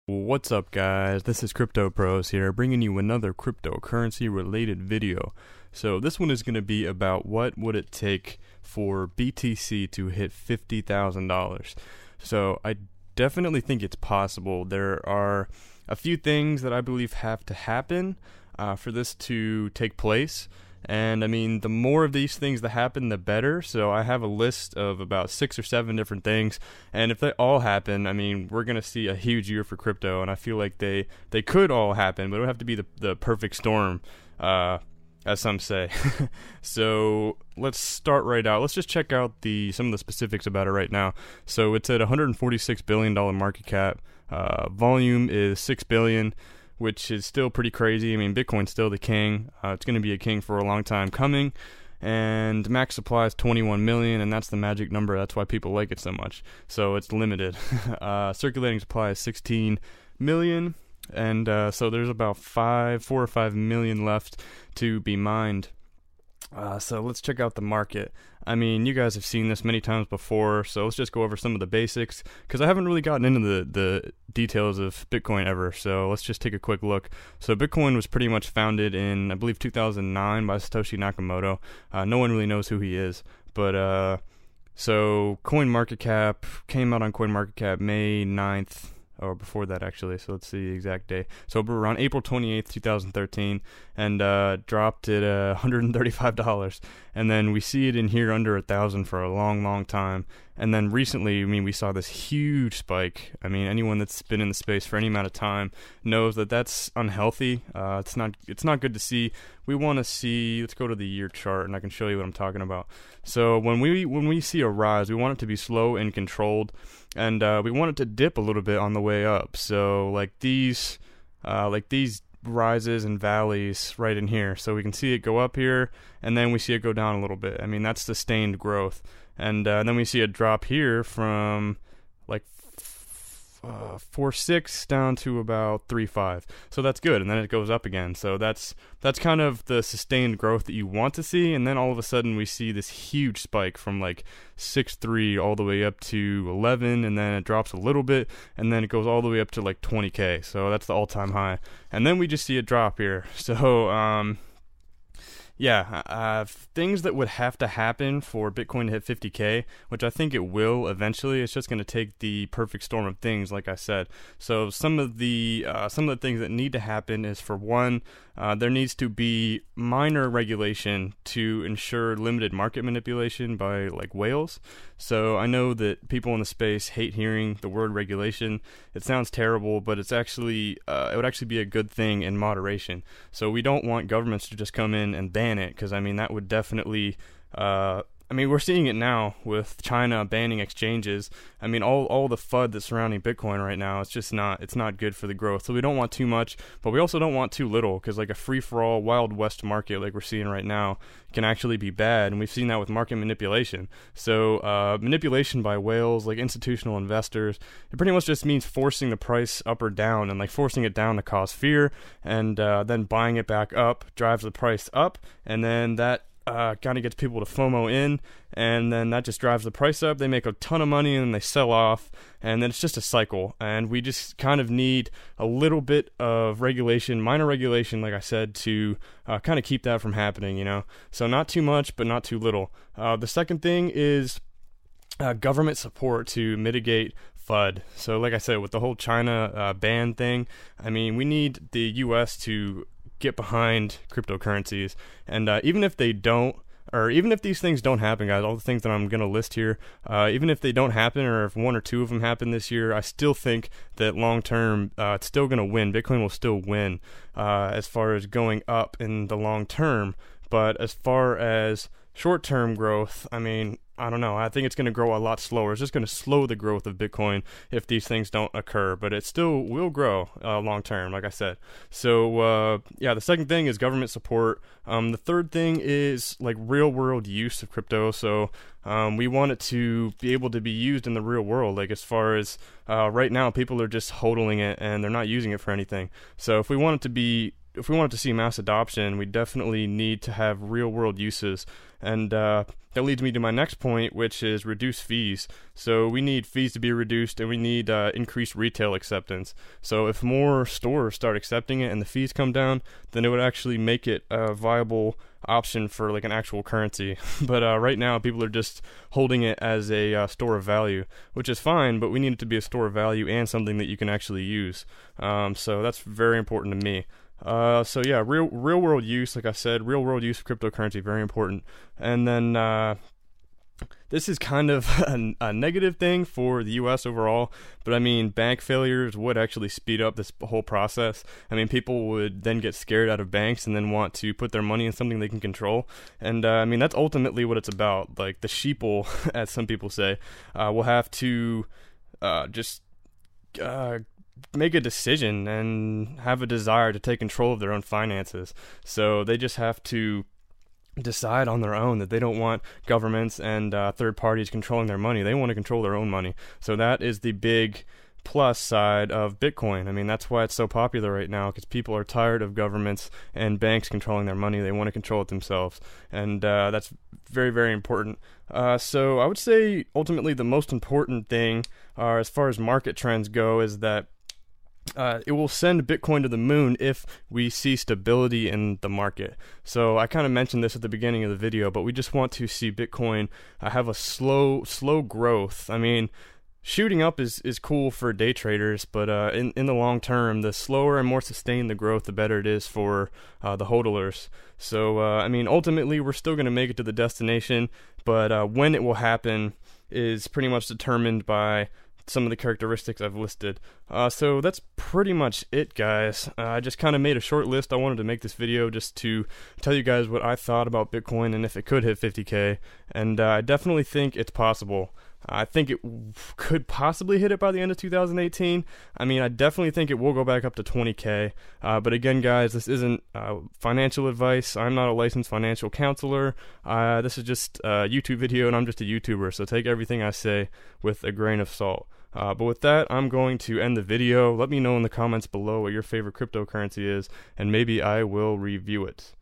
What's up, guys? This is Crypto Pros here, bringing you another cryptocurrency related video. So this one is going to be about what would it take for BTC to hit $50,000. So I definitely think it's possible. There are a few things that I believe have to happen for this to take place. And I mean, the more of these things that happen, the better. So I have a list of about 6 or 7 different things, and if they all happen, I mean, we're gonna see a huge year for crypto. And I feel like they could all happen, but it would have to be the perfect storm, as some say. So let's start right out. Let's just check out some of the specifics about it right now. So it's at $146 billion market cap. Volume is 6 billion. Which is still pretty crazy. I mean, Bitcoin's still the king. It's going to be a king for a long time coming. And max supply is 21 million, and that's the magic number. That's why people like it so much. So it's limited. Circulating supply is 16 million, and so there's about 4 or 5 million left to be mined. So let's check out the market. I mean, you guys have seen this many times before, so let's just go over some of the basics, because I haven't really gotten into the details of Bitcoin ever, so let's just take a quick look. So Bitcoin was pretty much founded in, I believe, 2009 by Satoshi Nakamoto. No one really knows who he is, but so CoinMarketCap came out on CoinMarketCap May 9th, or before that actually, so let's see the exact day. So around April 28th, 2013, and dropped at $135, and then we see it in here under 1,000 for a long time. And then recently, I mean, we saw this huge spike. I mean, anyone that's been in the space for any amount of time knows that that's unhealthy. It's not good to see. We want to see, let's go to the year chart, and I can show you what I'm talking about. So when we see a rise, we want it to be slow and controlled, and we want it to dip a little bit on the way up. So like these rises and valleys right in here. So we can see it go up here, and then we see it go down a little bit. I mean, that's sustained growth. And then we see a drop here from like 4.6 down to about 3.5. So that's good, and then it goes up again. So that's kind of the sustained growth that you want to see. And then all of a sudden we see this huge spike from like 6.3 all the way up to 11, and then it drops a little bit, and then it goes all the way up to like 20k. So that's the all-time high. And then we just see a drop here. So things that would have to happen for Bitcoin to hit 50k, which I think it will eventually. It's just going to take the perfect storm of things, like I said. So some of the things that need to happen is, for one, there needs to be minor regulation to ensure limited market manipulation by like whales. So I know that people in the space hate hearing the word regulation. It sounds terrible, but it's actually it would actually be a good thing in moderation. So we don't want governments to just come in and ban it, because I mean that would definitely I mean, we're seeing it now with China banning exchanges. I mean, all the FUD that's surrounding Bitcoin right now, it's not good for the growth. So we don't want too much, but we also don't want too little, because like a free-for-all Wild West market like we're seeing right now can actually be bad, and we've seen that with market manipulation. So manipulation by whales, like institutional investors, it pretty much just means forcing the price up or down, and like forcing it down to cause fear, and then buying it back up drives the price up, and then that kind of gets people to FOMO in, and then that just drives the price up. They make a ton of money, and then they sell off, and then it's just a cycle. And we just kind of need a little bit of regulation, minor regulation, like I said, to kind of keep that from happening, you know. So not too much, but not too little. The second thing is government support to mitigate FUD. So like I said, with the whole China ban thing, I mean, we need the U.S. to get behind cryptocurrencies, and even if they don't, or even if these things don't happen, guys, all the things that I'm going to list here, even if they don't happen, or if 1 or 2 of them happen this year, I still think that long term it's still going to win. Bitcoin will still win as far as going up in the long term. But as far as short-term growth, I mean, I don't know. I think it's going to grow a lot slower. It's just going to slow the growth of Bitcoin if these things don't occur, but it still will grow long-term, like I said. So, the second thing is government support. The third thing is like real-world use of crypto. So we want it to be able to be used in the real world. Like as far as right now, people are just hodling it and they're not using it for anything. So if we want it to be if we want to see mass adoption, we definitely need to have real world uses. And that leads me to my next point, which is reduce fees. So we need fees to be reduced, and we need increased retail acceptance. So if more stores start accepting it and the fees come down, then it would actually make it a viable option for like an actual currency. But right now people are just holding it as a store of value, which is fine, but we need it to be a store of value and something that you can actually use. So that's very important to me. So yeah, real world use, like I said, real world use of cryptocurrency, very important. And then this is kind of a negative thing for the US overall, but I mean, bank failures would actually speed up this whole process. I mean, people would then get scared out of banks and then want to put their money in something they can control. And I mean, that's ultimately what it's about. Like the sheeple, as some people say, will have to just make a decision and have a desire to take control of their own finances. So they just have to decide on their own that they don't want governments and third parties controlling their money. They want to control their own money. So that is the big plus side of Bitcoin. I mean, that's why it's so popular right now, because people are tired of governments and banks controlling their money. They want to control it themselves, and that's very, very important. So I would say ultimately the most important thing as far as market trends go is that it will send Bitcoin to the moon if we see stability in the market. So I kind of mentioned this at the beginning of the video, but we just want to see Bitcoin have a slow growth. I mean, shooting up is cool for day traders, but in the long term, the slower and more sustained the growth, the better it is for the hodlers. So I mean, ultimately, we're still going to make it to the destination, but when it will happen is pretty much determined by some of the characteristics I've listed. So that's pretty much it, guys. I just kind of made a short list. I wanted to make this video just to tell you guys what I thought about Bitcoin and if it could hit 50K, and I definitely think it's possible. I think it could possibly hit it by the end of 2018. I mean, I definitely think it will go back up to 20K. But again, guys, this isn't financial advice. I'm not a licensed financial counselor. This is just a YouTube video, and I'm just a YouTuber, so take everything I say with a grain of salt. But with that, I'm going to end the video. Let me know in the comments below what your favorite cryptocurrency is, and maybe I will review it.